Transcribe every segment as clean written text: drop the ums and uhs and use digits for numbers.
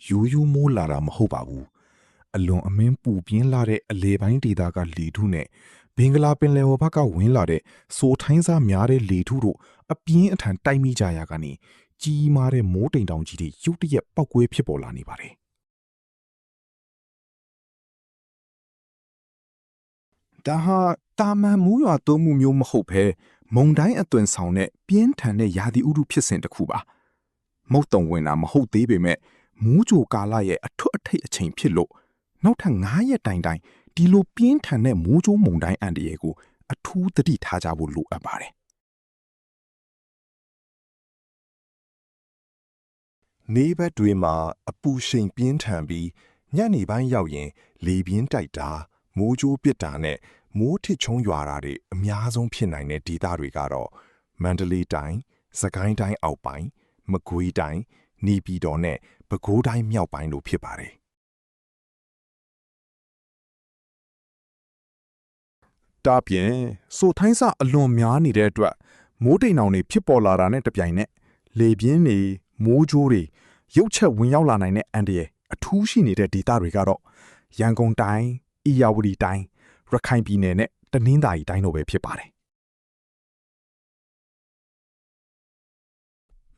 ရိုးရိုးမိုးလာတာမဟုတ်ပါဘူးအလွန်အမင်းပူပြင်းလာတဲ့အလေပိုင်းဒေသကလေထုနဲ့ဘင်္ဂလားပင်လယ်ဝဘက်ကဝင်လာတဲ့စိုးထိုင်းစားများတဲ့လေထုတို့အပြင်းအထန်တိုက်မိကြရကနေကြီးမားတဲ့မိုးတိမ်တောင်ကြီးတွေရုတ်တရက်ပောက်ကွဲဖြစ်ပေါ်လာနေပါတယ်ဒါဟာတာမန်မူးရွာသွန်းမှုမျိုးမဟုတ်ဘဲမုန်တိုင်းအသွင်ဆောင်တဲ့ပြင်းထန်တဲ့ရာသီဥတုဖြစ်စဉ်တစ်ခုပါမုတ်တုံဝင်တာမဟုတ်သေးပေမဲ့မူးကြိုကာလရဲ့အထွတ်အထိပ်အချိန်ဖြစ်လို့နောက်ထပ်9ရက်တိုင်ဒီလိုပြင်းထန်တဲ့မိုးကြိုးမုန်တိုင်းအန္တရာယ်ကိုအထူးသတိထားကြဖို့လိုအပ်ပါတယ်နေဘက်တွေမှာအပူရှိန်ပြင်းထန်ပြီးညနေပိုင်းရောက်ရင်လေပြင်းတိုက်တာမိုးကြိုးပစ်တာနဲ့မိုးထစ်ချုံရွာတာတွေအများဆုံးဖြစ်နိုင်တဲ့ဒေသတွေကတော့မန္တလေးတိုင်း၊စကိုင်းတိုင်းအောက်ပိုင်း၊မကွေးတိုင်း၊နေပြည်တော်နဲ့ပဲခူးတိုင်းမြောက်ပိုင်းတို့ဖြစ်ပါတယ်။ဒါပြင်စိုးထိုင်းစအလွန်များနေတဲ့အတွက်မိုးတိမ်တောင်တွေဖြစ်ပေါ်လာတာနဲ့တပြိုင်နက်လေပြင်းတွေမိုးကြိုးတွေရုတ်ချက်ဝင်ရောက်လာနိုင်တဲ့အန္တရာယ်အထူးရှိနေတဲ့ဒေသတွေကတော့ရန်ကုန်တိုင်း၊ဧရာဝတီတိုင်း၊ရခိုင်ပြည်နယ်နဲ့တနင်္သာရီတိုင်းတို့ပဲဖြစ်ပါတယ်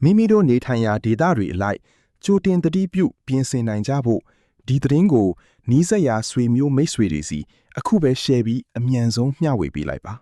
မိမိတို့နေထိုင်ရာဒေသတွေအလိုက်ကြိုတင်သတိပြုပြင်ဆင်နိုင်ကြဖို့ဒီသတင်းကိုနီးစပ်ရာဆွေမျိုးမိတ်ဆွေတွေစီအခုပဲ share ပြီးအမြန်ဆုံးမျှဝေပေးလိုက်ပါ